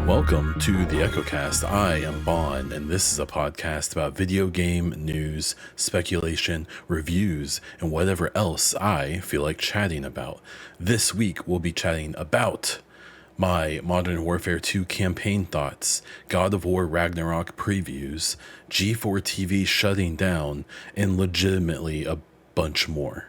Welcome to the EchoCast. I am Bon, and this is a podcast about video game news, speculation, reviews, and whatever else I feel like chatting about. This week, we'll be chatting about my Modern Warfare 2 campaign thoughts, God of War Ragnarok previews, G4TV shutting down, and legitimately a bunch more.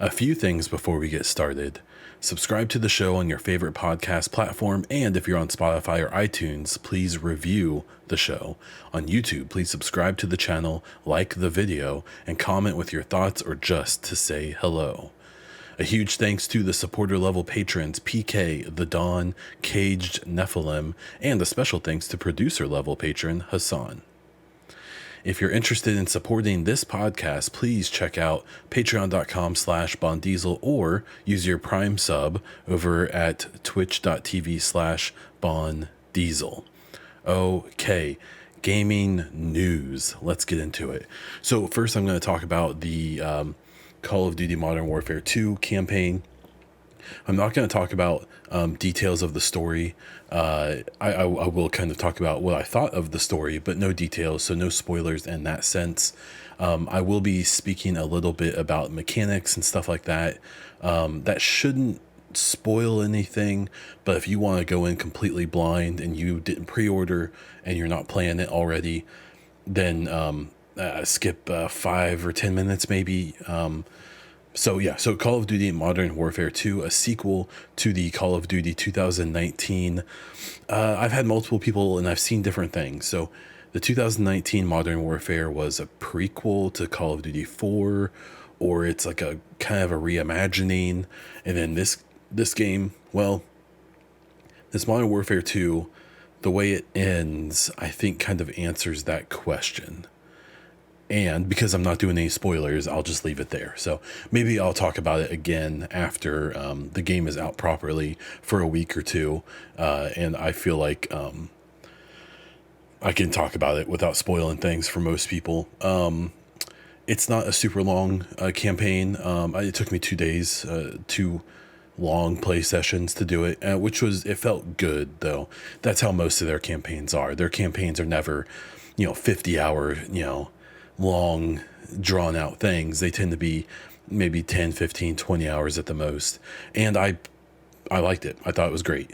A few things before we get started. Subscribe to the show on your favorite podcast platform, and if you're on Spotify or iTunes, please review the show. On YouTube, please subscribe to the channel, like the video, and comment with your thoughts or just to say hello. A huge thanks to the supporter level patrons PK, The Dawn, Caged Nephilim, and a special thanks to producer level patron Hassan. If you're interested in supporting this podcast, please check out patreon.com/bondiesel or use your Prime sub over at twitch.tv/bondiesel. Okay, gaming news. Let's get into it. So first I'm going to talk about the Call of Duty Modern Warfare 2 campaign. I'm not going to talk about details of the story. I will kind of talk about what I thought of the story, but no details, so no spoilers in that sense. I will be speaking a little bit about mechanics and stuff like that. That shouldn't spoil anything, but if you want to go in completely blind and you didn't pre-order and you're not playing it already, then skip 5 or 10 minutes maybe. So Call of Duty Modern Warfare 2, a sequel to the Call of Duty 2019. I've had multiple people and I've seen different things. So the 2019 Modern Warfare was a prequel to Call of Duty 4, or it's like a kind of a reimagining. And then this game, well, this Modern Warfare 2, the way it ends, I think kind of answers that question. And because I'm not doing any spoilers, I'll just leave it there. So maybe I'll talk about it again after the game is out properly for a week or two. And I feel like I can talk about it without spoiling things for most people. It's not a super long campaign. It took me 2 days, 2 long play sessions to do it, it felt good though. That's how most of their campaigns are. Their campaigns are never, 50-hour, long drawn out things. They tend to be maybe 10, 15, 20 hours at the most. And I liked it. I thought it was great.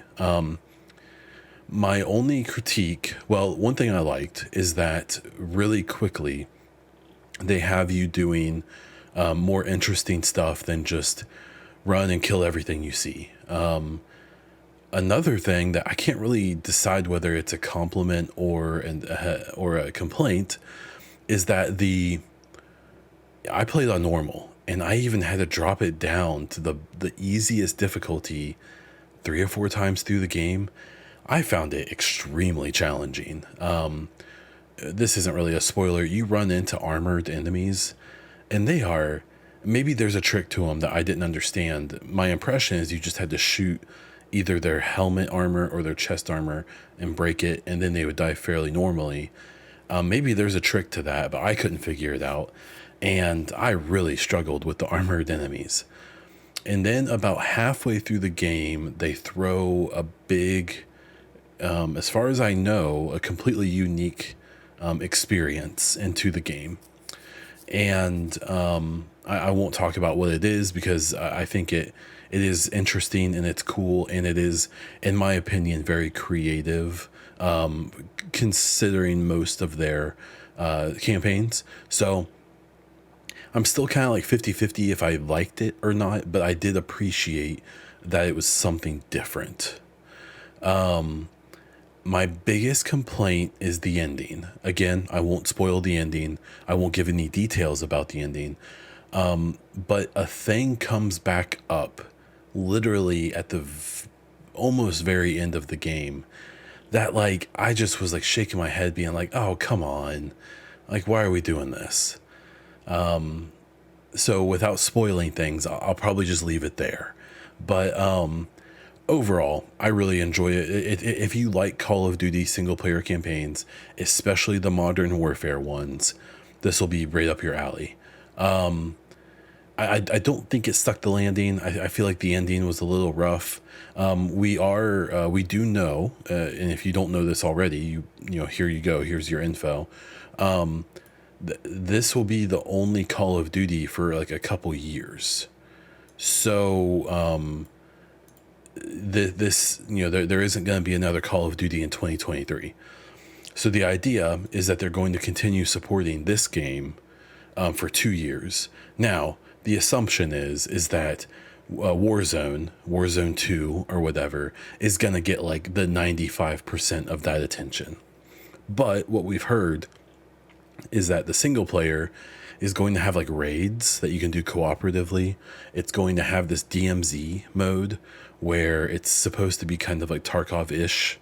My only critique, well, one thing I liked is that really quickly they have you doing more interesting stuff than just run and kill everything you see. Another thing that I can't really decide whether it's a compliment or a complaint is that I played on normal, and I even had to drop it down to the easiest difficulty 3 or 4 times through the game. I found it extremely challenging. This isn't really a spoiler. You run into armored enemies, and maybe there's a trick to them that I didn't understand. My impression is you just had to shoot either their helmet armor or their chest armor and break it, and then they would die fairly normally. Maybe there's a trick to that, but I couldn't figure it out. And I really struggled with the armored enemies. And then about halfway through the game, they throw a big, as far as I know, a completely unique experience into the game. And I won't talk about what it is because I think it is interesting and it's cool. And it is, in my opinion, very creative. Considering most of their campaigns. So I'm still kind of like 50-50 if I liked it or not, but I did appreciate that it was something different. My biggest complaint is the ending. Again, I won't spoil the ending. I won't give any details about the ending. But a thing comes back up literally at the almost very end of the game that I just was shaking my head being like, oh, come on. Why are we doing this? So without spoiling things, I'll probably just leave it there. But overall, I really enjoy it. If you like Call of Duty single player campaigns, especially the Modern Warfare ones, this will be right up your alley. I don't think it stuck the landing. I feel like the ending was a little rough. We do know, and if you don't know this already, here you go. Here's your info. This will be the only Call of Duty for like a couple years. So this, there isn't going to be another Call of Duty in 2023. So the idea is that they're going to continue supporting this game for 2 years. Now, the assumption is that Warzone 2 or whatever is going to get like the 95% of that attention. But what we've heard is that the single player is going to have like raids that you can do cooperatively. It's going to have this DMZ mode where it's supposed to be kind of like Tarkov-ish.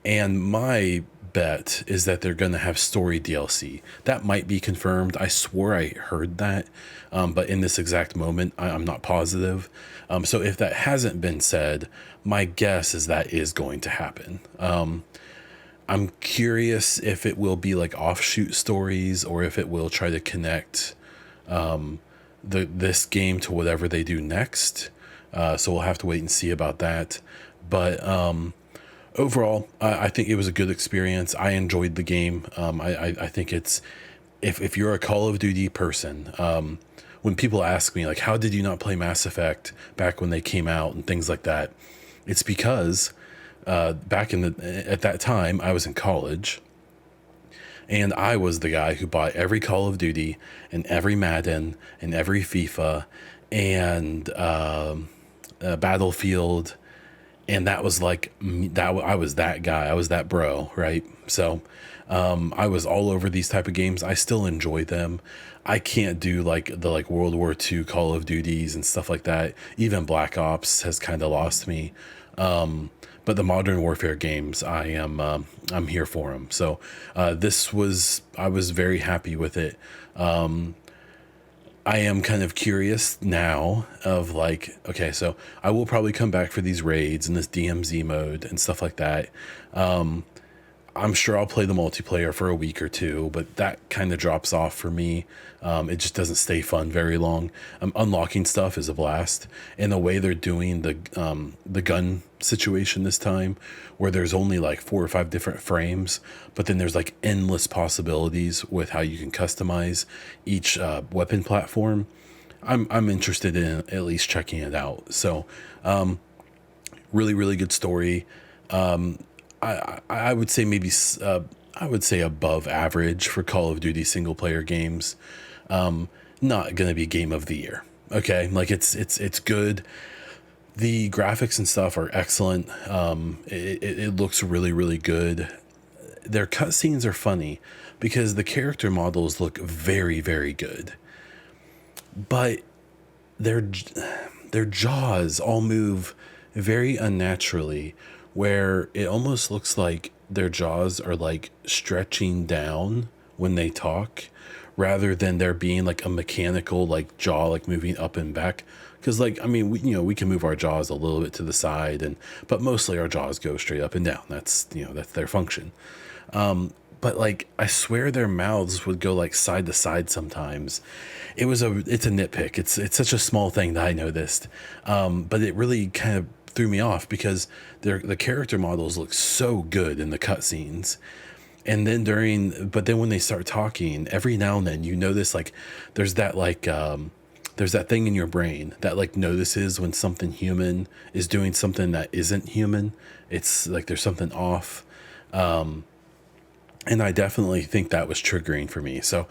And my bet is that they're going to have story DLC. That might be confirmed. I swore I heard that, but in this exact moment, I'm not positive. So if that hasn't been said, my guess is that is going to happen. I'm curious if it will be like offshoot stories or if it will try to connect this game to whatever they do next. So we'll have to wait and see about that. But overall, I think it was a good experience. I enjoyed the game. I think it's, if you're a Call of Duty person, when people ask me like, how did you not play Mass Effect back when they came out and things like that, it's because back at that time I was in college, and I was the guy who bought every Call of Duty and every Madden and every FIFA and Battlefield. And that was like that. I was that guy. I was that bro, right? So I was all over these type of games. I still enjoy them. I can't do like the World War II Call of Duties and stuff like that. Even Black Ops has kind of lost me. But the Modern Warfare games, I'm here for them. So I was very happy with it. I am kind of curious now of like, okay, so I will probably come back for these raids and this DMZ mode and stuff like that. I'm sure I'll play the multiplayer for a week or two, but that kind of drops off for me. It just doesn't stay fun very long. Unlocking stuff is a blast, and the way they're doing the gun situation this time, where there's only like 4 or 5 different frames, but then there's like endless possibilities with how you can customize each weapon platform. I'm interested in at least checking it out. So, really, really good story. I would say maybe I would say above average for Call of Duty single player games. Not gonna be game of the year. Okay, like it's good. The graphics and stuff are excellent. It looks really, really good. Their cutscenes are funny because the character models look very, very good, but their jaws all move very unnaturally, where it almost looks like their jaws are like stretching down when they talk, rather than there being like a mechanical like jaw like moving up and back. Because like, I mean, we can move our jaws a little bit to the side, but mostly our jaws go straight up and down. That's their function. But like, I swear their mouths would go like side to side sometimes. It's a nitpick. It's such a small thing that I noticed. But it really kind of threw me off because the character models look so good in the cutscenes. And then but then when they start talking, every now and then you notice like there's that thing in your brain that like notices when something human is doing something that isn't human. It's like there's something off. And I definitely think that was triggering for me. So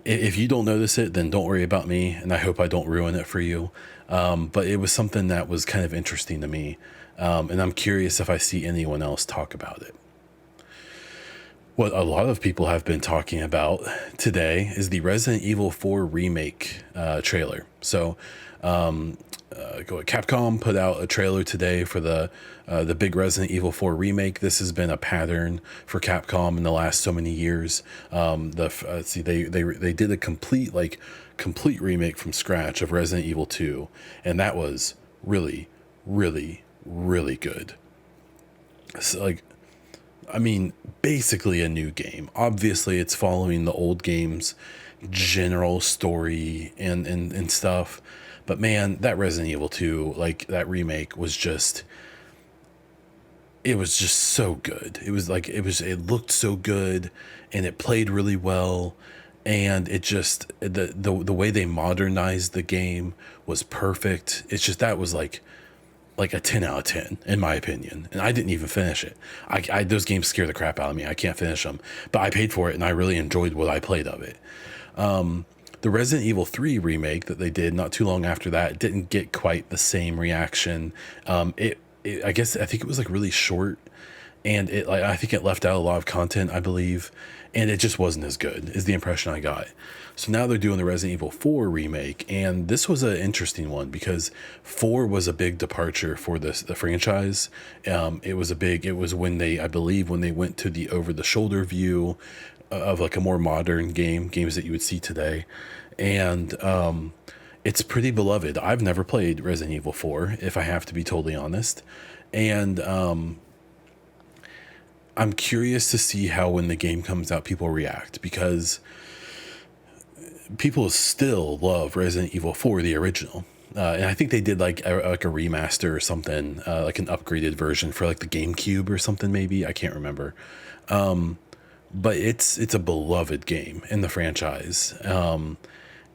if you don't notice it, then don't worry about me. And I hope I don't ruin it for you. But it was something that was kind of interesting to me. And I'm curious if I see anyone else talk about it. What a lot of people have been talking about today is the Resident Evil 4 remake trailer. So Capcom put out a trailer today for the big Resident Evil 4 remake. This has been a pattern for Capcom in the last so many years. They did a complete remake from scratch of Resident Evil 2, and that was really, really, really good. So, like, I mean, basically a new game. Obviously, it's following the old game's general story and stuff. But man, that Resident Evil 2, like that remake it was just so good. It looked so good and it played really well. And it just, the way they modernized the game was perfect. It's just, that was like a 10 out of 10 in my opinion, and I didn't even finish it. I those games scare the crap out of me. I can't finish them, but I paid for it and I really enjoyed what I played of it. The Resident Evil 3 remake that they did not too long after that didn't get quite the same reaction. I think it was like really short, and I think it left out a lot of content, I believe, and it just wasn't as good, is the impression I got. So now they're doing the Resident Evil 4 remake, and this was an interesting one because 4 was a big departure for the franchise. It was when I believe when they went to the over the shoulder view of like a more modern games that you would see today. And it's pretty beloved. I've never played Resident Evil 4, if I have to be totally honest. And I'm curious to see how when the game comes out people react, because people still love Resident Evil 4, the original. And I think they did like a remaster or something, like an upgraded version for like the GameCube or something, maybe. I can't remember. But it's a beloved game in the franchise.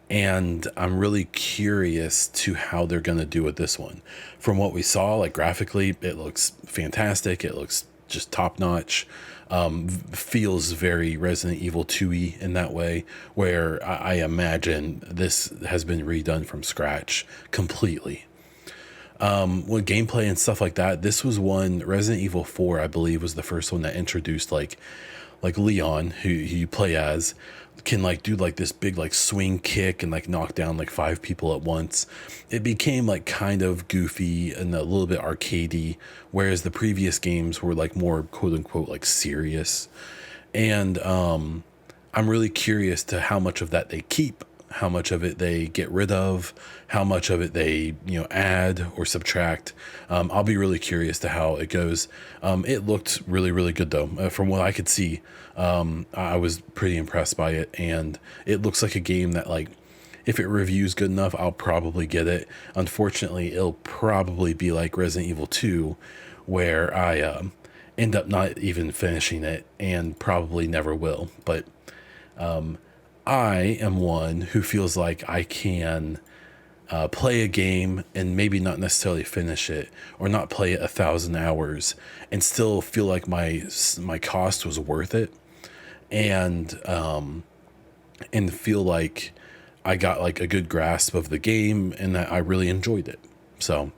And I'm really curious to how they're going to do with this one. From what we saw, like graphically, it looks fantastic. It looks just top notch. Feels very Resident Evil 2-y in that way, where I imagine this has been redone from scratch completely. With gameplay and stuff like that, this was one, Resident Evil 4, I believe, was the first one that introduced like Leon, who you play as, can like do like this big like swing kick and like knock down like 5 people at once. It became like kind of goofy and a little bit arcadey, whereas the previous games were like more quote unquote like serious. And I'm really curious to how much of that they keep, how much of it they get rid of, how much of it they add or subtract. I'll be really curious to how it goes. It looked really, really good though. From what I could see, I was pretty impressed by it, and it looks like a game that, like, if it reviews good enough, I'll probably get it. Unfortunately, it'll probably be like Resident Evil 2, where I end up not even finishing it and probably never will. But I am one who feels like I can play a game and maybe not necessarily finish it, or not play it 1,000 hours and still feel like my cost was worth it, and feel like I got like a good grasp of the game and that I really enjoyed it. So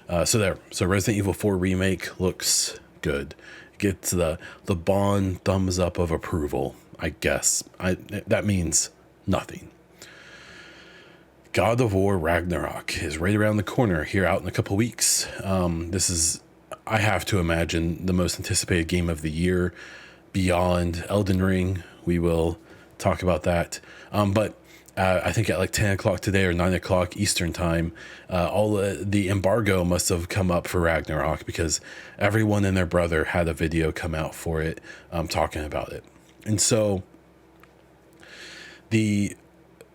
Resident Evil 4 remake looks good. Gets the Bond thumbs up of approval, I guess. That means nothing. God of War Ragnarok is right around the corner here, out in a couple weeks. This is, I have to imagine, the most anticipated game of the year, beyond Elden Ring. We will talk about that. But I think at like 10 o'clock today or 9 o'clock Eastern time, all the embargo must have come up for Ragnarok, because everyone and their brother had a video come out for it, talking about it. And so the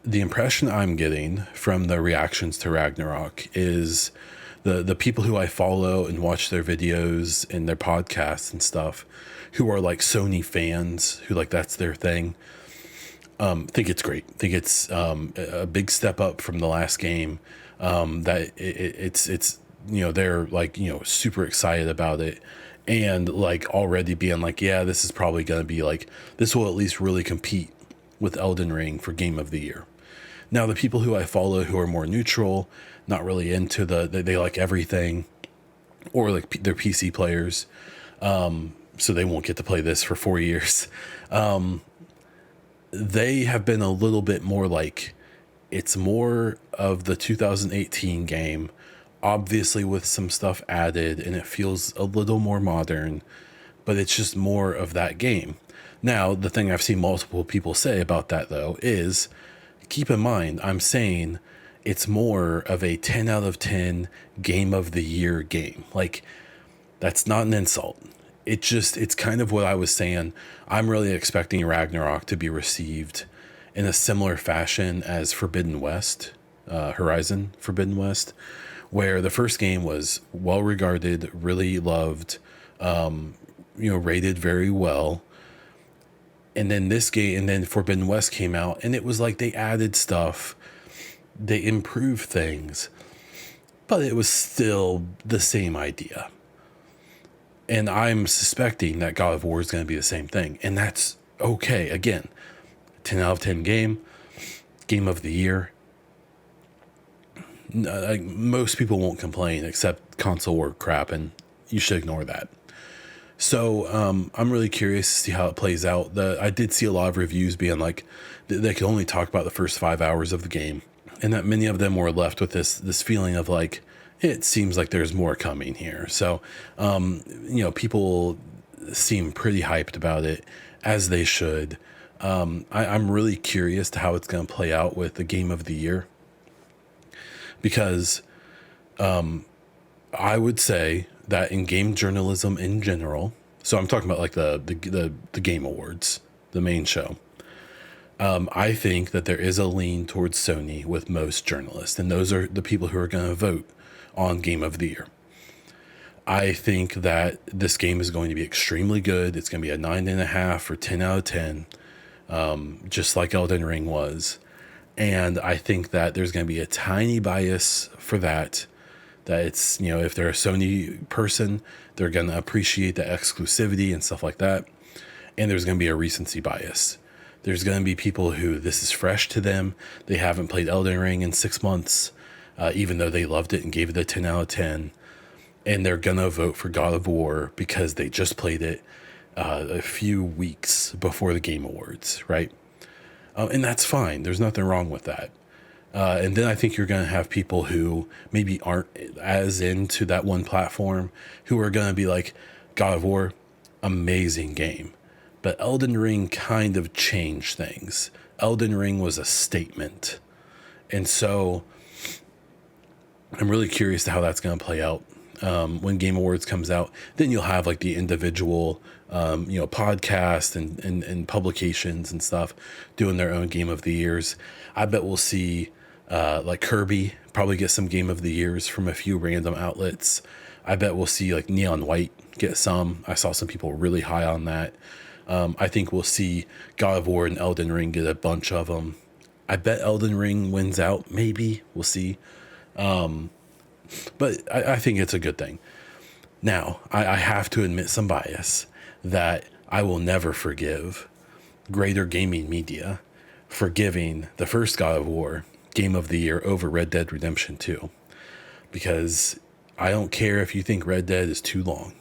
impression I'm getting from the reactions to Ragnarok is the people who I follow and watch their videos and their podcasts and stuff, who are like Sony fans, who like that's their thing, think it's great. Think it's a big step up from the last game. That it's they're like super excited about it, and like already being like, yeah, this is probably going to be like, this will at least really compete with Elden Ring for Game of the Year. Now, the people who I follow who are more neutral, not really into they like everything, or like they're PC players, so they won't get to play this for 4 years. They have been a little bit more like, it's more of the 2018 game, obviously with some stuff added, and it feels a little more modern, but it's just more of that game. Now, the thing I've seen multiple people say about that, though, is keep in mind, I'm saying it's more of a 10 out of 10 game of the year game. Like, that's not an insult. it's kind of what I was saying. I'm really expecting Ragnarok to be received in a similar fashion as Forbidden West, Horizon Forbidden West, where the first game was well regarded, really loved, rated very well. And then this game, and then Forbidden West came out, and it was like they added stuff, they improved things, but it was still the same idea. And I'm suspecting that God of War is going to be the same thing. And that's okay. Again, 10 out of 10 game of the year. Like, most people won't complain except console war crap, and you should ignore that. So I'm really curious to see how it plays out. I did see a lot of reviews being like they could only talk about the first 5 hours of the game, and that many of them were left with this feeling of like, it seems like there's more coming here. So, people seem pretty hyped about it, as they should. I'm really curious to how it's going to play out with the game of the year, because I would say that in game journalism in general, so I'm talking about like the Game Awards, the main show, I think that there is a lean towards Sony with most journalists, and those are the people who are going to vote on Game of the Year. I think that this game is going to be extremely good. It's going to be a 9.5 or 10 out of 10, just like Elden Ring was. And I think that there's going to be a tiny bias for that it's, if they're a Sony person, they're going to appreciate the exclusivity and stuff like that. And there's going to be a recency bias. There's going to be people who this is fresh to them. They haven't played Elden Ring in 6 months, even though they loved it and gave it a 10 out of 10. And they're going to vote for God of War because they just played it a few weeks before the Game Awards, right? And that's fine. There's nothing wrong with that. And then I think you're going to have people who maybe aren't as into that one platform, who are going to be like, God of War, amazing game. But Elden Ring kind of changed things. Elden Ring was a statement. And so I'm really curious to how that's going to play out. When Game Awards comes out, then you'll have like the individual, podcasts and publications and stuff doing their own Game of the Years. I bet we'll see like Kirby probably get some Game of the Years from a few random outlets. I bet we'll see like Neon White get some. I saw some people really high on that. I think we'll see God of War and Elden Ring get a bunch of them. I bet Elden Ring wins out. Maybe. We'll see. But I think it's a good thing. Now, I have to admit some bias that I will never forgive Greater Gaming Media for giving the first God of War Game of the Year over Red Dead Redemption 2. Because I don't care if you think Red Dead is too long.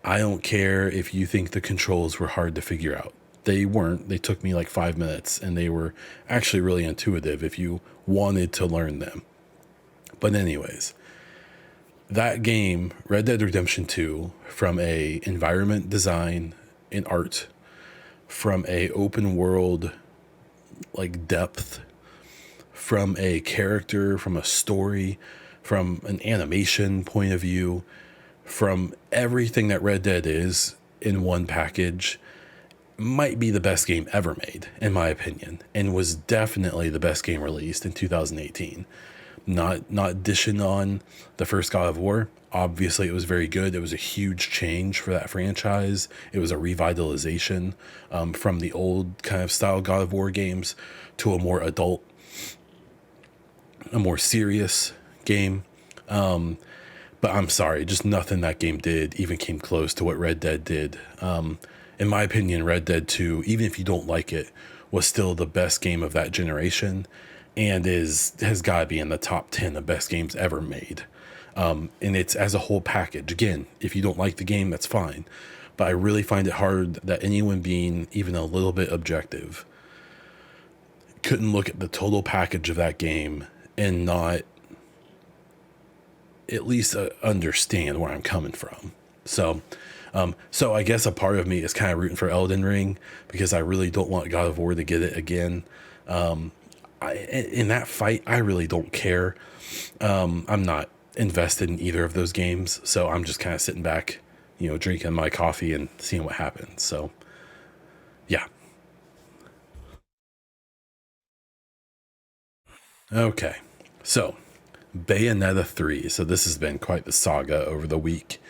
I don't care if you think the controls were hard to figure out. They weren't. They took me like 5 minutes, and they were actually really intuitive if you wanted to learn them. But anyways, that game, Red Dead Redemption 2, from a environment design and art, from a open world like depth, from a character, from a story, from an animation point of view, from everything that Red Dead is in one package, might be the best game ever made, in my opinion, and was definitely the best game released in 2018. Not dishing on the first God of War. Obviously, it was very good. It was a huge change for that franchise. It was a revitalization from the old kind of style God of War games to a more adult, a more serious game. But I'm sorry, just nothing that game did even came close to what Red Dead did. In my opinion, Red Dead 2, even if you don't like it, was still the best game of that generation, and has got to be in the top 10 of best games ever made. And it's as a whole package. Again, if you don't like the game, that's fine. But I really find it hard that anyone being even a little bit objective couldn't look at the total package of that game and not at least understand where I'm coming from. So I guess a part of me is kind of rooting for Elden Ring because I really don't want God of War to get it again. In that fight, I really don't care. I'm not invested in either of those games, so I'm just kind of sitting back, drinking my coffee and seeing what happens. So yeah. Okay. So Bayonetta 3. So this has been quite the saga over the week.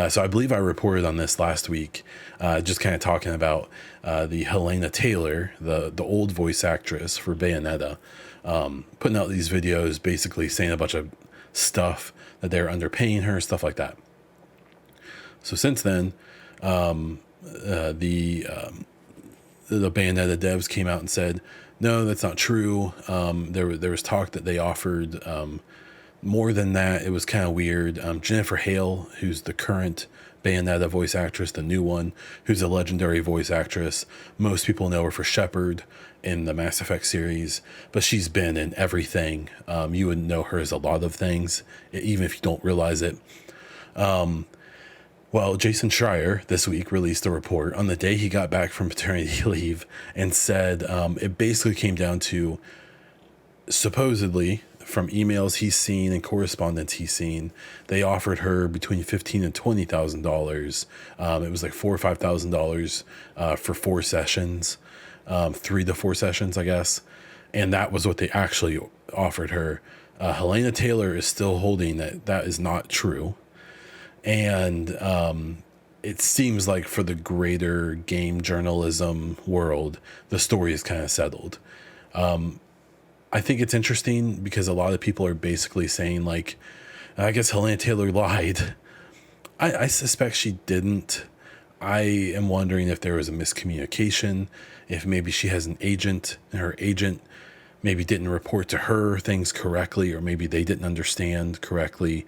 So I believe I reported on this last week, just kind of talking about the Helena Taylor, the old voice actress for Bayonetta, putting out these videos basically saying a bunch of stuff that they're underpaying her, stuff like that. So since then, the Bayonetta devs came out and said, no, that's not true. There was talk that they offered more than that. It was kind of weird. Jennifer Hale, who's the current Bayonetta voice actress, the new one, who's a legendary voice actress. Most people know her for Shepard in the Mass Effect series, but she's been in everything. You would know her as a lot of things, even if you don't realize it. Well, Jason Schreier this week released a report on the day he got back from paternity leave and said it basically came down to, supposedly, from emails he's seen and correspondence he's seen, they offered her between $15,000 and $20,000. It was like $4,000 or $5,000 for 4 sessions, 3 to 4 sessions, I guess, and that was what they actually offered her. Helena Taylor is still holding that is not true. And it seems like for the greater game journalism world, the story is kind of settled. I think it's interesting because a lot of people are basically saying, like, I guess Helena Taylor lied. I suspect she didn't. I am wondering if there was a miscommunication, if maybe she has an agent and her agent maybe didn't report to her things correctly, or maybe they didn't understand correctly.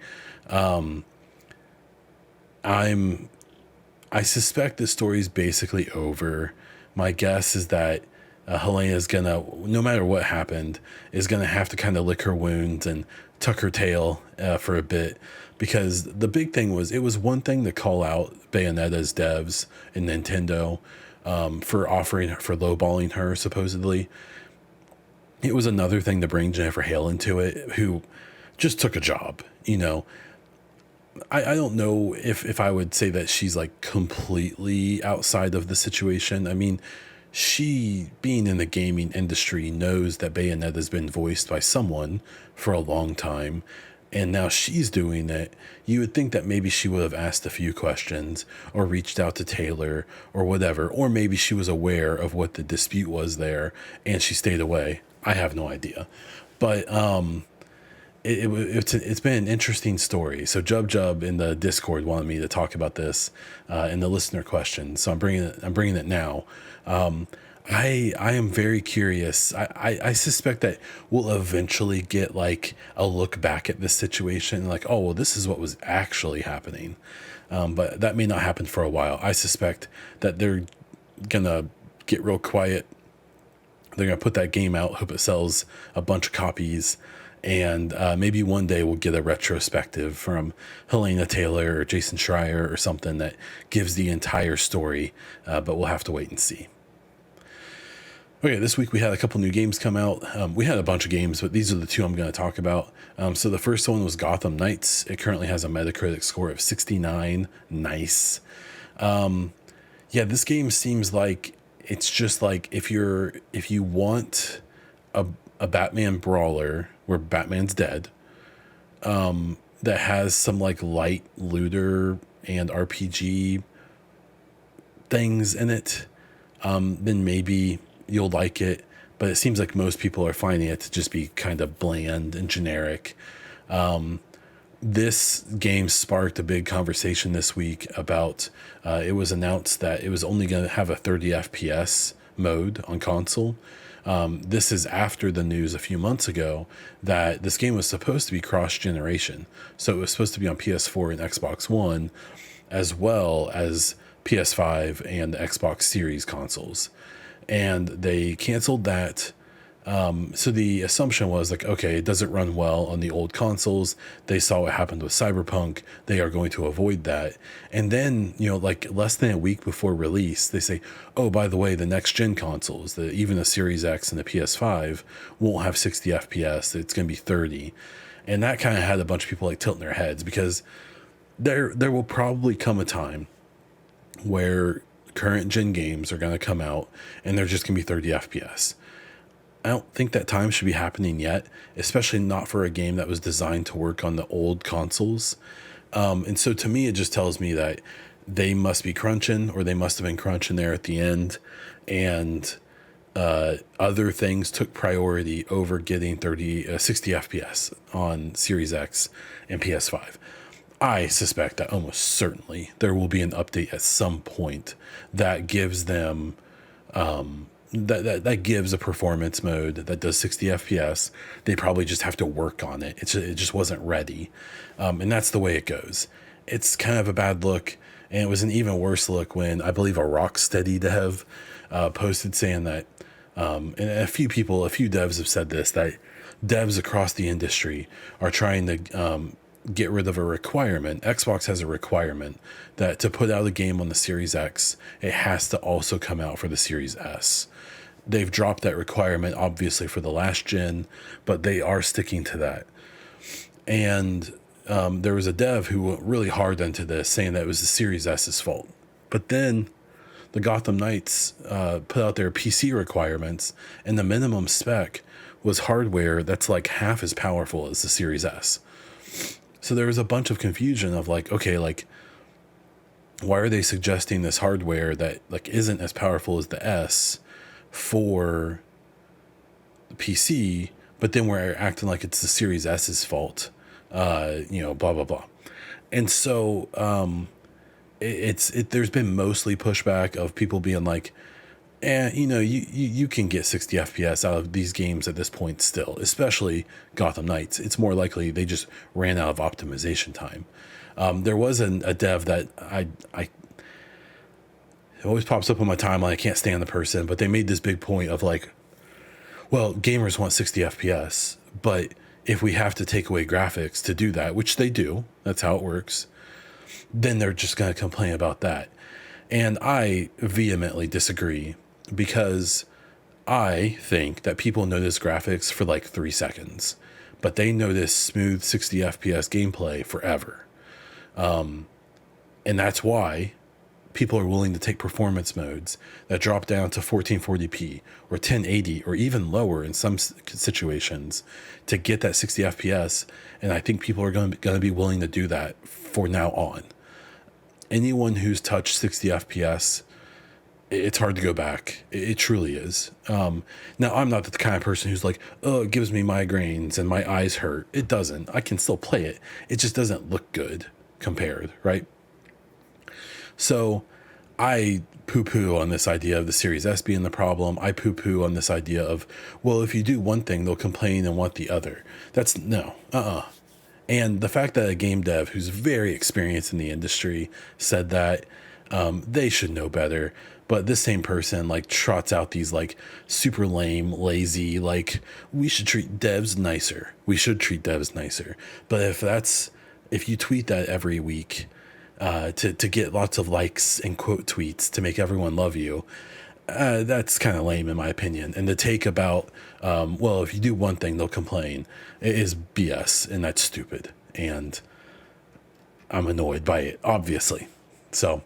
I suspect the story's basically over. My guess is that Helena's gonna, no matter what happened, is gonna have to kind of lick her wounds and tuck her tail for a bit, because the big thing was, it was one thing to call out Bayonetta's devs and Nintendo for lowballing her supposedly. It was another thing to bring Jennifer Hale into it, who just took a job, I don't know if I would say that she's like completely outside of the situation. I mean, she, being in the gaming industry, knows that Bayonetta has been voiced by someone for a long time, and now she's doing it. You would think that maybe she would have asked a few questions or reached out to Taylor or whatever, or maybe she was aware of what the dispute was there and she stayed away. I have no idea. But it's been an interesting story. So Jub in the Discord wanted me to talk about this in the listener question. So I'm bringing it now. I am very curious. I suspect that we'll eventually get like a look back at this situation, like, oh, well, this is what was actually happening. But that may not happen for a while. I suspect that they're gonna get real quiet. They're gonna put that game out, hope it sells a bunch of copies, and maybe one day we'll get a retrospective from Helena Taylor or Jason Schreier or something that gives the entire story, but we'll have to wait and see. Okay, this week we had a couple new games come out. We had a bunch of games, but these are the two I'm going to talk about. So the first one was Gotham Knights. It currently has a Metacritic score of 69. Nice. Yeah, this game seems like it's just like if you want a Batman brawler where Batman's dead, that has some like light looter and RPG things in it, then maybe you'll like it. But it seems like most people are finding it to just be kind of bland and generic. This game sparked a big conversation this week about it was announced that it was only going to have a 30 FPS mode on console. This is after the news a few months ago that this game was supposed to be cross-generation. So it was supposed to be on PS4 and Xbox One, as well as PS5 and the Xbox Series consoles. And they canceled that. So the assumption was like, okay, it doesn't run well on the old consoles. They saw what happened with Cyberpunk. They are going to avoid that. And then, like less than a week before release, they say, oh, by the way, the next gen consoles, even the Series X and the PS5 won't have 60 FPS. It's going to be 30. And that kind of had a bunch of people like tilting their heads, because there will probably come a time where current gen games are going to come out and they're just going to be 30 FPS. I don't think that time should be happening yet, especially not for a game that was designed to work on the old consoles. And so to me, it just tells me that they must be crunching, or they must have been crunching there at the end. And other things took priority over getting 60 FPS on Series X and PS5. I suspect that almost certainly there will be an update at some point that gives them that gives a performance mode that does 60 FPS. They probably just have to work on it. It just wasn't ready, and that's the way it goes. It's kind of a bad look, and it was an even worse look when I believe a Rocksteady dev posted saying that, and a few devs have said this, that devs across the industry are trying to get rid of a requirement. Xbox has a requirement that to put out a game on the Series X, it has to also come out for the Series S. They've dropped that requirement, obviously, for the last gen, but they are sticking to that. And there was a dev who went really hard into this, saying that it was the Series S's fault. But then the Gotham Knights put out their PC requirements, and the minimum spec was hardware that's like half as powerful as the Series S. So there was a bunch of confusion of like, okay, like, why are they suggesting this hardware that like isn't as powerful as the S for the PC, but then we're acting like it's the Series S's fault, blah, blah, blah. And so there's been mostly pushback of people being like, you can get 60 FPS out of these games at this point still, especially Gotham Knights. It's more likely they just ran out of optimization time. There was a dev that it always pops up on my timeline. I can't stand the person, but they made this big point of like, well, gamers want 60 FPS, but if we have to take away graphics to do that, which they do, that's how it works, then they're just going to complain about that. And I vehemently disagree, because I think that people notice graphics for like 3 seconds, but they notice smooth 60 FPS gameplay forever. And that's why people are willing to take performance modes that drop down to 1440p or 1080 or even lower in some situations to get that 60 FPS. And I think people are going to be willing to do that for now on. Anyone who's touched 60 FPS, it's hard to go back. It truly is. Now, I'm not the kind of person who's like, oh, it gives me migraines and my eyes hurt. It doesn't. I can still play it. It just doesn't look good compared, right? So I poo-poo on this idea of the Series S being the problem. I poo-poo on this idea of, well, if you do one thing, they'll complain and want the other. That's no, And the fact that a game dev who's very experienced in the industry said that, they should know better. But this same person like trots out these like super lame, lazy, like, we should treat devs nicer. We should treat devs nicer. But if you tweet that every week to get lots of likes and quote tweets to make everyone love you, that's kind of lame in my opinion. And the take about, well, if you do one thing, they'll complain, it is BS, and that's stupid. And I'm annoyed by it, obviously. So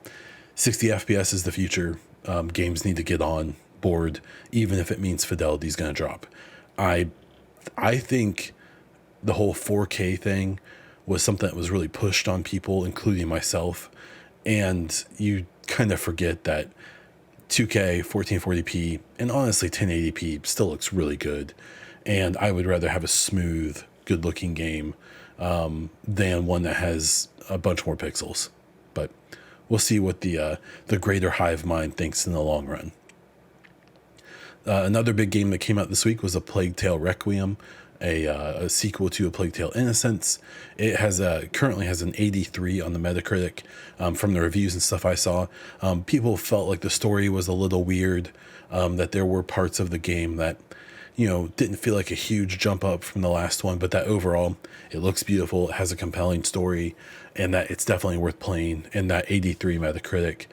60 FPS is the future. Games need to get on board, even if it means fidelity is going to drop. I think the whole 4K thing was something that was really pushed on people, including myself. And you kind of forget that 2K, 1440p, and honestly 1080p still looks really good. And I would rather have a smooth, good-looking game than one that has a bunch more pixels. But we'll see what the greater hive mind thinks in the long run. Another big game that came out this week was A Plague Tale Requiem, a sequel to A Plague Tale Innocence. It has currently has an 83 on the Metacritic. From the reviews and stuff I saw, people felt like the story was a little weird, that there were parts of the game that, didn't feel like a huge jump up from the last one, but that overall it looks beautiful, it has a compelling story, and that it's definitely worth playing. And that 83 Metacritic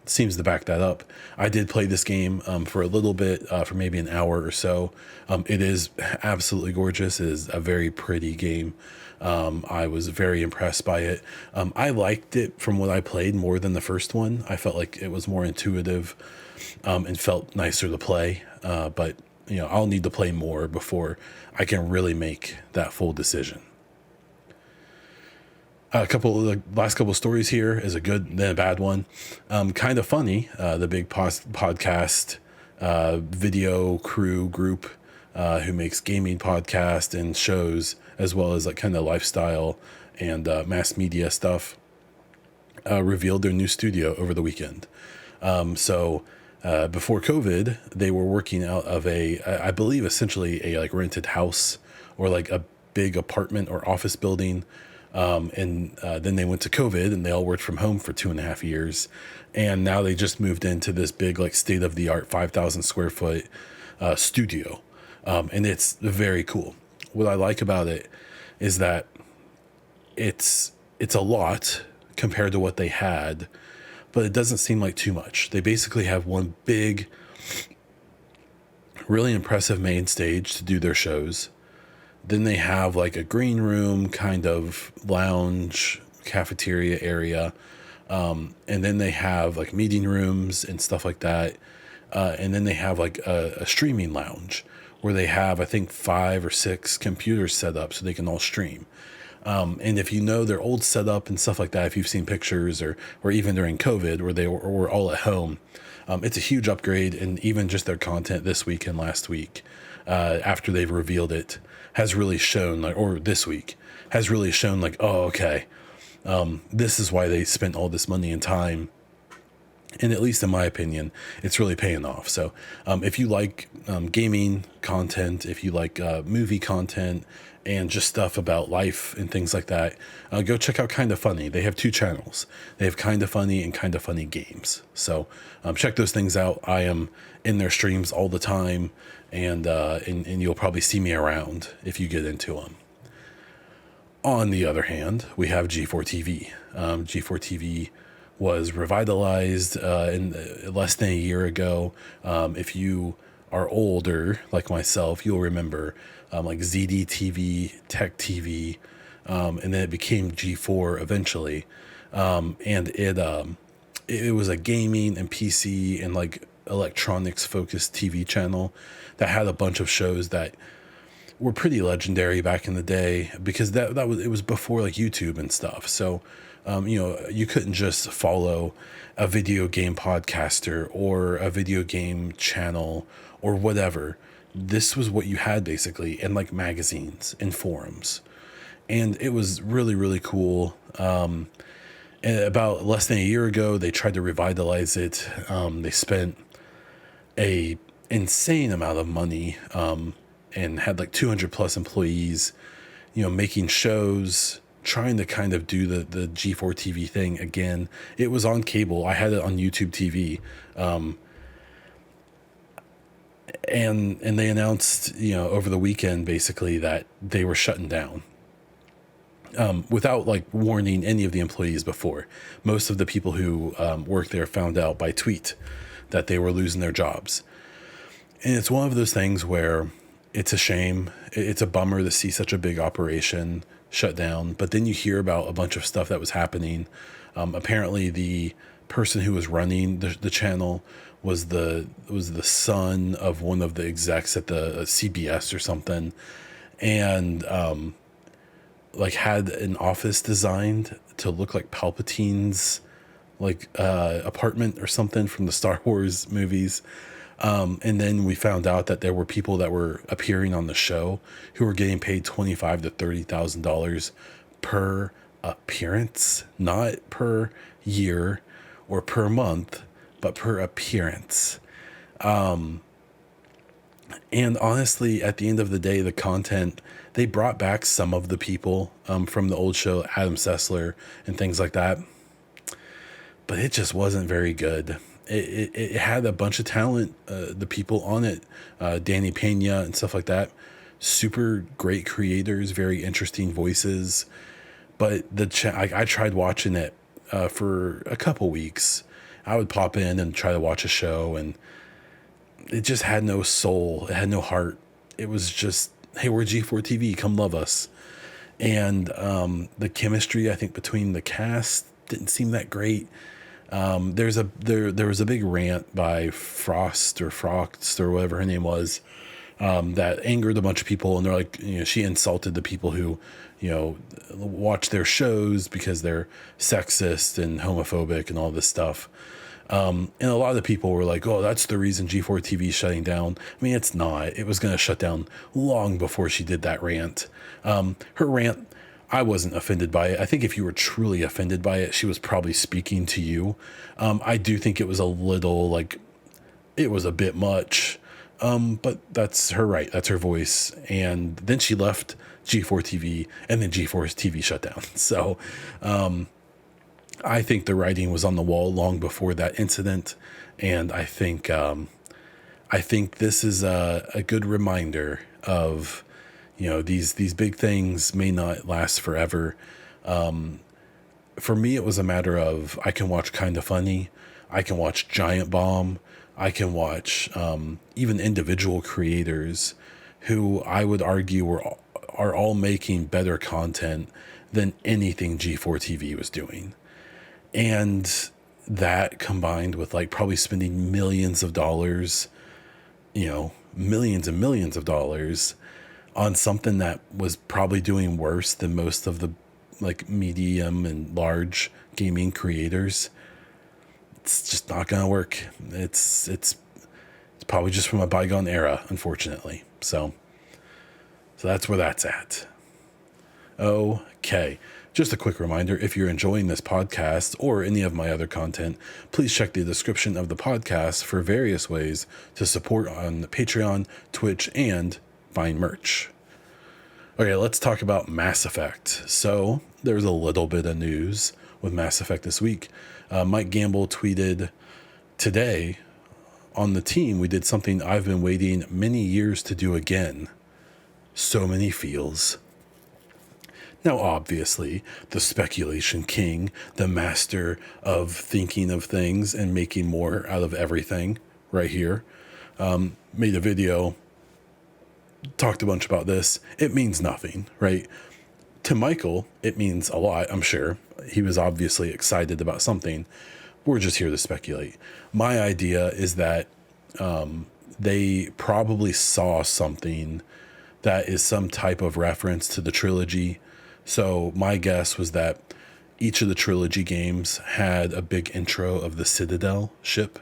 seems to back that up. I did play this game for a little bit, for maybe an hour or so. It is absolutely gorgeous. It is a very pretty game. I was very impressed by it. I liked it from what I played more than the first one. I felt like it was more intuitive and felt nicer to play. But I'll need to play more before I can really make that full decision. The last couple of stories here is a good, then a bad one. Kind of funny. The big podcast video crew group who makes gaming podcast and shows, as well as like kind of lifestyle and mass media stuff, revealed their new studio over the weekend. Before COVID, they were working out of I believe essentially a like rented house or like a big apartment or office building. Then they went to COVID and they all worked from home for 2.5 years. And now they just moved into this big, like state of the art, 5,000 square foot, studio. And it's very cool. What I like about it is that it's a lot compared to what they had, but it doesn't seem like too much. They basically have one big, really impressive main stage to do their shows. Then they have like a green room kind of lounge cafeteria area. And then they have like meeting rooms and stuff like that. And then they have like a streaming lounge where they have, I think, 5 or 6 computers set up so they can all stream. And if you know their old setup and stuff like that, if you've seen pictures or even during COVID where they were all at home, it's a huge upgrade. And even just their content this week and last week, after they've revealed it, has really shown, like, or this week has really shown like, oh, okay, this is why they spent all this money and time. And at least in my opinion, it's really paying off. So if you like gaming content, if you like movie content and just stuff about life and things like that, go check out Kinda Funny. They have 2 channels. They have Kinda Funny and Kinda Funny Games. So check those things out. I am in their streams all the time, and you'll probably see me around if you get into them. On the other hand, we have G4TV. G4TV was revitalized in less than a year ago. If you are older, like myself, you'll remember like ZDTV, Tech TV, and then it became G4 eventually. And it was a gaming and PC and like electronics focused TV channel that had a bunch of shows that were pretty legendary back in the day, because it was before like YouTube and stuff. So you couldn't just follow a video game podcaster or a video game channel or whatever. This was what you had basically, in like magazines and forums. And it was really, really cool. And about less than a year ago, they tried to revitalize it. They spent a insane amount of money, and had like 200 plus employees, making shows, trying to kind of do the G4 TV thing again. It was on cable. I had it on YouTube TV. And they announced, over the weekend, basically that they were shutting down, without like warning any of the employees before. Most of the people who worked there found out by tweet that they were losing their jobs. And it's one of those things where it's a shame. It's a bummer to see such a big operation shut down. But then you hear about a bunch of stuff that was happening. Apparently the person who was running the channel was the son of one of the execs at the CBS or something. And like had an office designed to look like Palpatine's like apartment or something from the Star Wars movies. And then we found out that there were people that were appearing on the show who were getting paid $25,000 to $30,000 per appearance, not per year or per month, but per appearance. And honestly, at the end of the day, the content, they brought back some of the people from the old show, Adam Sessler and things like that, but it just wasn't very good. it had a bunch of talent. The people on it, Danny Pena and stuff like that, super great creators, very interesting voices. But I tried watching it for a couple weeks. I would pop in and try to watch a show, and it just had no soul. It had no heart. It was just, hey, we're G4TV, come love us. And the chemistry, I think, between the cast didn't seem that great. There was a big rant by Frost or whatever her name was, that angered a bunch of people, and they're like, she insulted the people who, watch their shows because they're sexist and homophobic and all this stuff. And a lot of the people were like, oh, that's the reason G4TV is shutting down. I mean, it's not. It was going to shut down long before she did that rant. Her rant, I wasn't offended by it. I think if you were truly offended by it, she was probably speaking to you. I do think it was a little, it was a bit much. But that's her right. That's her voice. And then she left G4TV, and then G4TV shut down. So, I think the writing was on the wall long before that incident. And I think this is a good reminder of, these big things may not last forever. For me, it was a matter of, I can watch Kinda Funny. I can watch Giant Bomb. I can watch even individual creators who I would argue are all making better content than anything G4TV was doing. And that combined with probably spending millions of dollars, millions and millions of dollars on something that was probably doing worse than most of the medium and large gaming creators. It's just not going to work. It's probably just from a bygone era, unfortunately. So that's where that's at. Okay. Just a quick reminder, if you're enjoying this podcast or any of my other content, please check the description of the podcast for various ways to support on Patreon, Twitch, and buying merch. Okay, let's talk about Mass Effect. So there's a little bit of news with Mass Effect this week. Mike Gamble tweeted, today on the team, we did something I've been waiting many years to do again. So many feels. Now, obviously, the speculation king, the master of thinking of things and making more out of everything right here, made a video, talked a bunch about this. It means nothing, right? To Michael, it means a lot, I'm sure. He was obviously excited about something. We're just here to speculate. My idea is that they probably saw something that is some type of reference to the trilogy. So my guess was that each of the trilogy games had a big intro of the Citadel ship,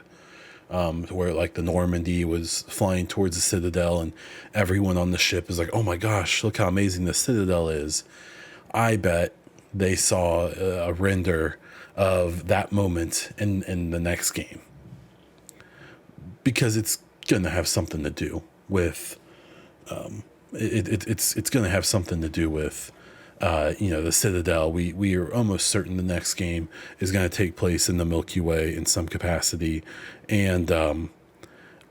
where the Normandy was flying towards the Citadel, and everyone on the ship is like, oh my gosh, look how amazing the Citadel is. I bet they saw a render of that moment in the next game, because it's going to have something to do with, it's going to have something to do with, the Citadel. We are almost certain the next game is going to take place in the Milky Way in some capacity. And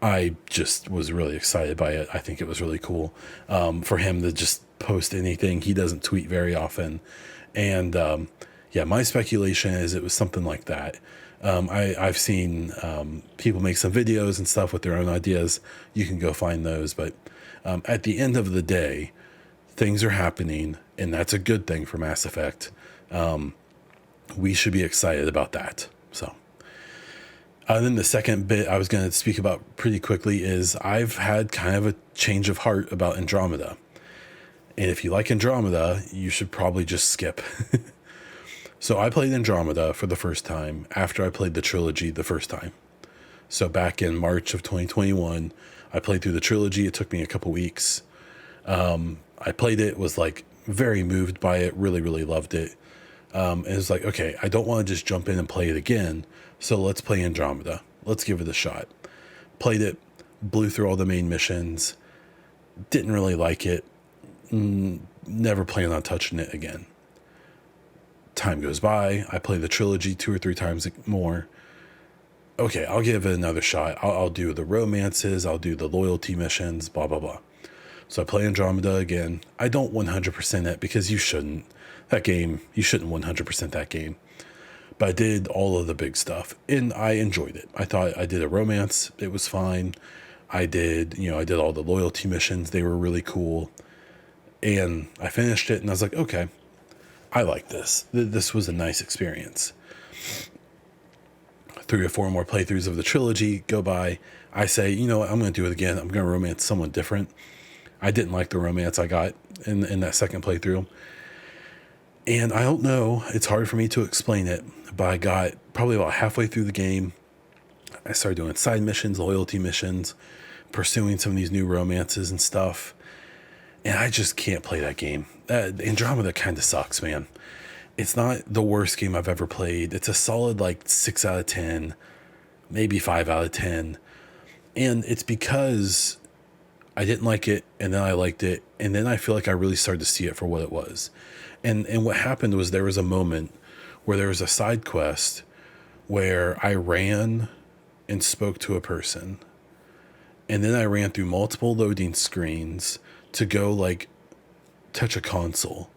I just was really excited by it. I think it was really cool for him to just post anything. He doesn't tweet very often. And my speculation is it was something like that. I've seen people make some videos and stuff with their own ideas. You can go find those. But at the end of the day, things are happening, and that's a good thing for Mass Effect. We should be excited about that. So, then the second bit I was going to speak about pretty quickly is I've had kind of a change of heart about Andromeda. And if you like Andromeda, you should probably just skip. So I played Andromeda for the first time after I played the trilogy the first time. So back in March of 2021, I played through the trilogy. It took me a couple weeks. I played it, was very moved by it, really, really loved it. And it was okay, I don't want to just jump in and play it again. So let's play Andromeda. Let's give it a shot. Played it, blew through all the main missions. Didn't really like it. Never plan on touching it again. Time goes by. I play the trilogy 2 or 3 times more. okay, I'll give it another shot. I'll do the romances, I'll do the loyalty missions, blah, blah, blah. So I play Andromeda again. I don't 100% it because you shouldn't. You shouldn't 100% that game. But I did all of the big stuff and I enjoyed it. I thought I did a romance. It was fine. I did all the loyalty missions. They were really cool. And I finished it and I was like, okay, I like this. This was a nice experience. 3 or 4 more playthroughs of the trilogy go by. I say, you know what, I'm going to do it again. I'm going to romance someone different. I didn't like the romance I got in that second playthrough. And I don't know, it's hard for me to explain it, but I got probably about halfway through the game. I started doing side missions, loyalty missions, pursuing some of these new romances and stuff. And I just can't play that game. Andromeda kind of sucks, man. It's not the worst game I've ever played. It's a solid like 6 out of 10, maybe 5 out of 10. And it's because I didn't like it and then I liked it. And then I feel like I really started to see it for what it was. And what happened was there was a moment where there was a side quest where I ran and spoke to a person. And then I ran through multiple loading screens to go like touch a console.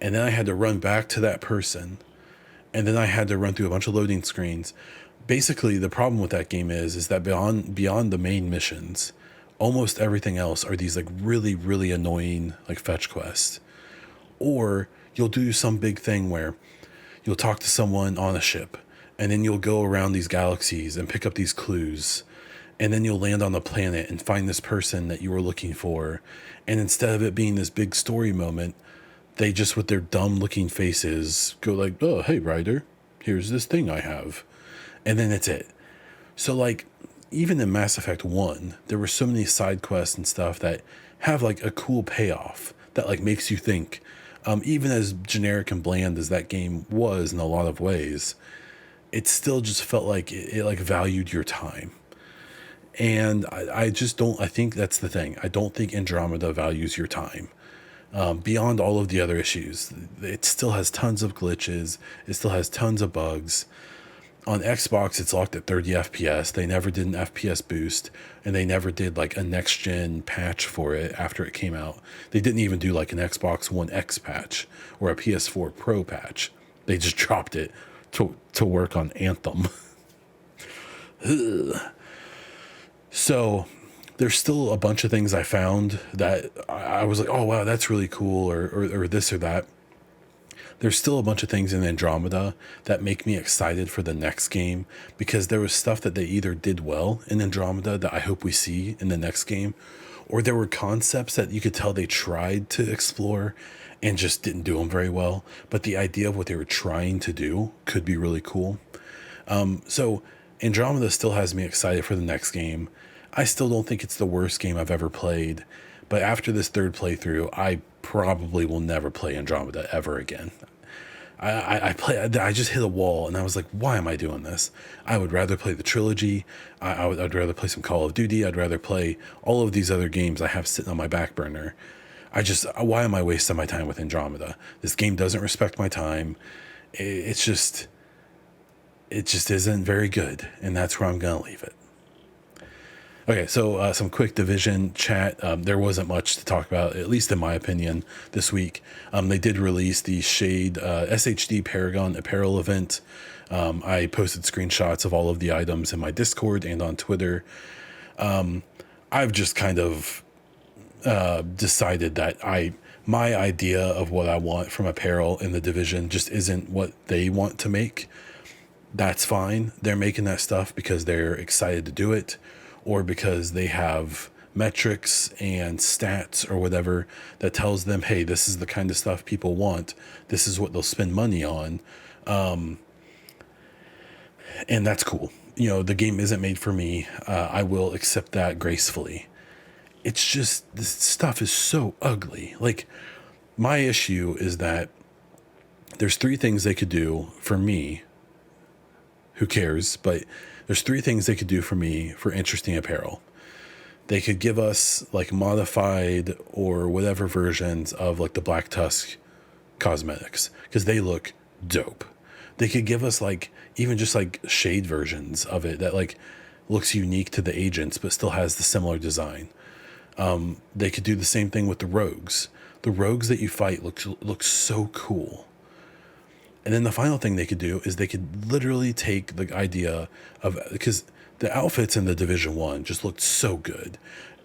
And then I had to run back to that person. And then I had to run through a bunch of loading screens. Basically, the problem with that game is that beyond the main missions, almost everything else are these like really, really annoying like fetch quests. Or you'll do some big thing where you'll talk to someone on a ship and then you'll go around these galaxies and pick up these clues. And then you'll land on the planet and find this person that you were looking for. And instead of it being this big story moment, they just with their dumb looking faces go like, oh, hey, Ryder, here's this thing I have. And then it's it. So like even in Mass Effect 1, there were so many side quests and stuff that have like a cool payoff that like makes you think. Even as generic and bland as that game was in a lot of ways, it still just felt like it like valued your time. And I just don't, I think that's the thing. I don't think Andromeda values your time. Beyond all of the other issues, it still has tons of glitches. It still has tons of bugs. On Xbox, it's locked at 30 FPS. They never did an FPS boost, and they never did like a next gen patch for it after it came out. They didn't even do like an Xbox One X patch or a PS4 Pro patch. They just dropped it to work on Anthem. So there's still a bunch of things I found that I was like, oh, wow, that's really cool, or this or that. There's still a bunch of things in Andromeda that make me excited for the next game because there was stuff that they either did well in Andromeda that I hope we see in the next game, or there were concepts that you could tell they tried to explore and just didn't do them very well. But the idea of what they were trying to do could be really cool. So Andromeda still has me excited for the next game. I still don't think it's the worst game I've ever played, but after this third playthrough, I probably will never play Andromeda ever again. I just hit a wall and I was like, why am I doing this? I would rather play the trilogy. I'd rather play some Call of Duty. I'd rather play all of these other games I have sitting on my back burner. Why am I wasting my time with Andromeda? This game doesn't respect my time. It just isn't very good. And that's where I'm going to leave it. Okay, so some quick Division chat. There wasn't much to talk about, at least in my opinion, this week. They did release the Shade SHD Paragon apparel event. I posted screenshots of all of the items in my Discord and on Twitter. I've just kind of decided that my idea of what I want from apparel in the Division just isn't what they want to make. That's fine. They're making that stuff because they're excited to do it, or because they have metrics and stats or whatever that tells them, hey, this is the kind of stuff people want. This is what they'll spend money on. And that's cool. You know, the game isn't made for me. I will accept that gracefully. It's just, this stuff is so ugly. Like, my issue is that there's 3 things they could do for me. Who cares? But there's 3 things they could do for me for interesting apparel. They could give us like modified or whatever versions of like the Black Tusk cosmetics because they look dope. They could give us like even just like shade versions of it that like looks unique to the agents but still has the similar design. They could do the same thing with the rogues. The rogues that you fight look so cool. And then the final thing they could do is they could literally take the idea of, because the outfits in the Division 1 just looked so good.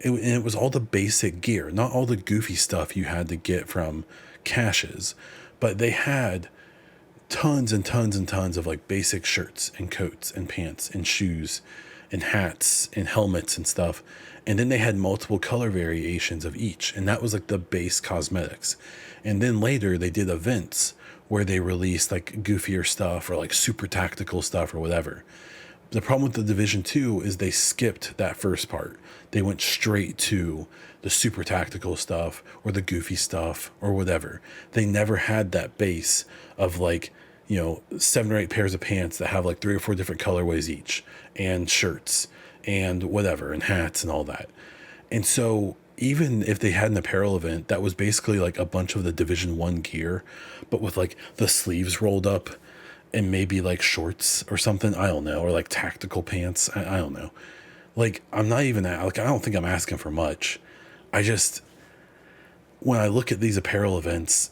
And it was all the basic gear, not all the goofy stuff you had to get from caches, but they had tons and tons and tons of like basic shirts and coats and pants and shoes and hats and helmets and stuff. And then they had multiple color variations of each. And that was like the base cosmetics. And then later they did events where they released like goofier stuff or like super tactical stuff or whatever. The problem with the Division 2 is they skipped that first part. They went straight to the super tactical stuff or the goofy stuff or whatever. They never had that base of like, 7 or 8 pairs of pants that have like 3 or 4 different colorways each, and shirts and whatever, and hats and all that. And so even if they had an apparel event that was basically like a bunch of the Division 1 gear, but with like the sleeves rolled up and maybe like shorts or something, I don't know, or like tactical pants, I don't know. Like, I'm not even like, I don't think I'm asking for much. When I look at these apparel events,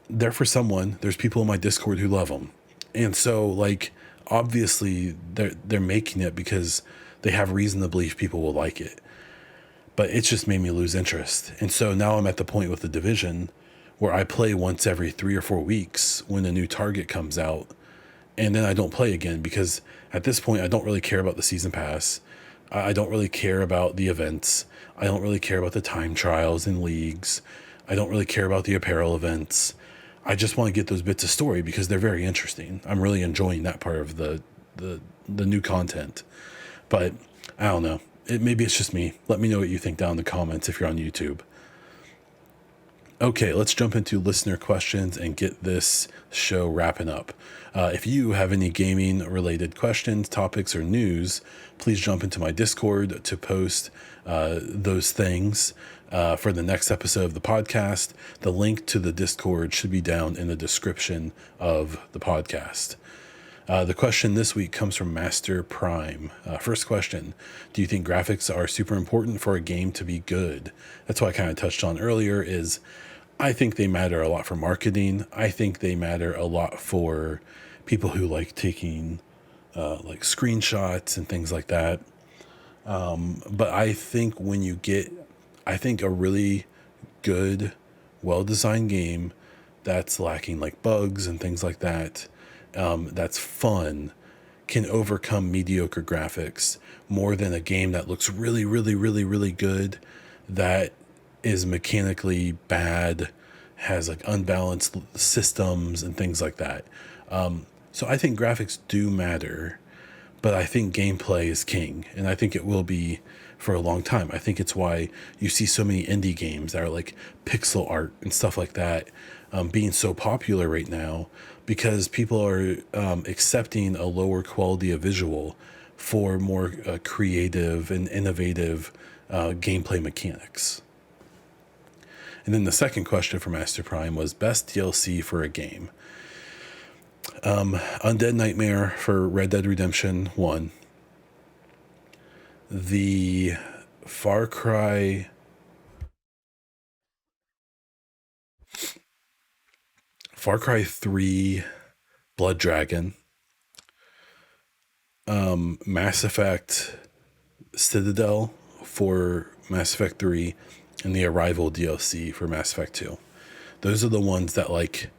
they're for someone. There's people in my Discord who love them. And so like, obviously they're making it because they have reason to believe people will like it. But it's just made me lose interest. And so now I'm at the point with the Division where I play once every 3 or 4 weeks when a new target comes out. And then I don't play again because at this point, I don't really care about the season pass. I don't really care about the events. I don't really care about the time trials and leagues. I don't really care about the apparel events. I just want to get those bits of story because they're very interesting. I'm really enjoying that part of the new content. But I don't know. Maybe it's just me. Let me know what you think down in the comments if you're on YouTube. Okay, let's jump into listener questions and get this show wrapping up. If you have any gaming related questions, topics, or news, please jump into my Discord to post those things for the next episode of the podcast. The link to the Discord should be down in the description of the podcast. The question this week comes from Master Prime. First question, do you think graphics are super important for a game to be good? That's what I kind of touched on earlier is I think they matter a lot for marketing. I think they matter a lot for people who like taking like screenshots and things like that. But I think when you get, a really good, well-designed game that's lacking like bugs and things like that, that's fun, can overcome mediocre graphics more than a game that looks really, really, really, really good that is mechanically bad, has like unbalanced systems and things like that. So I think graphics do matter, but I think gameplay is king, and I think it will be for a long time. I think it's why you see so many indie games that are like pixel art and stuff like that being so popular right now, because people are accepting a lower quality of visual for more creative and innovative gameplay mechanics. And then the second question for Master Prime was best DLC for a game. Undead Nightmare for Red Dead Redemption 1. The Far Cry 3 Blood Dragon. Mass Effect Citadel for Mass Effect 3, and the Arrival DLC for Mass Effect 2. Those are the ones that like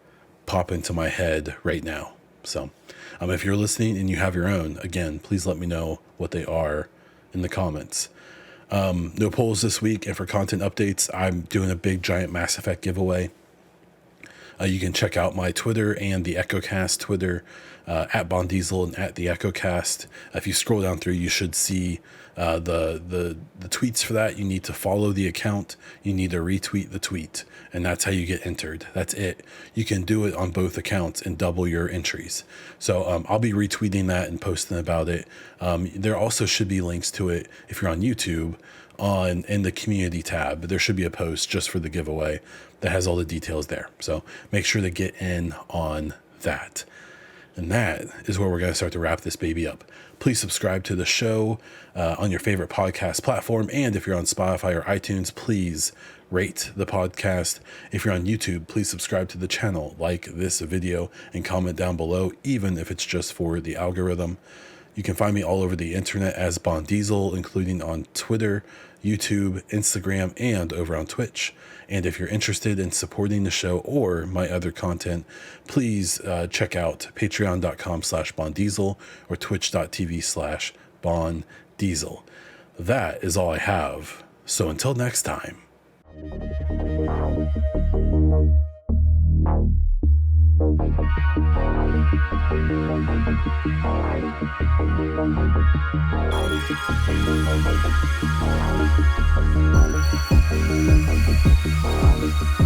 pop into my head right now. So if you're listening and you have your own, again, please let me know what they are in the comments. No polls this week, and for content updates, I'm doing a big giant Mass Effect giveaway. You can check out my Twitter and the EchoCast Twitter at Bondiesel and at the EchoCast. If you scroll down through, you should see the tweets for that. You need to follow the account. You need to retweet the tweet, and that's how you get entered. That's it. You can do it on both accounts and double your entries. So I'll be retweeting that and posting about it. There also should be links to it if you're on YouTube in the community tab. There should be a post just for the giveaway that has all the details there. So make sure to get in on that. And that is where we're going to start to wrap this baby up. Please subscribe to the show on your favorite podcast platform. And if you're on Spotify or iTunes, please rate the podcast. If you're on YouTube, please subscribe to the channel, like this video, and comment down below, even if it's just for the algorithm. You can find me all over the internet as Bon Diesel, including on Twitter, YouTube, Instagram, and over on Twitch. And if you're interested in supporting the show or my other content, please check out patreon.com/bondiesel or twitch.tv/bondiesel. That is all I have. So until next time. Thank you.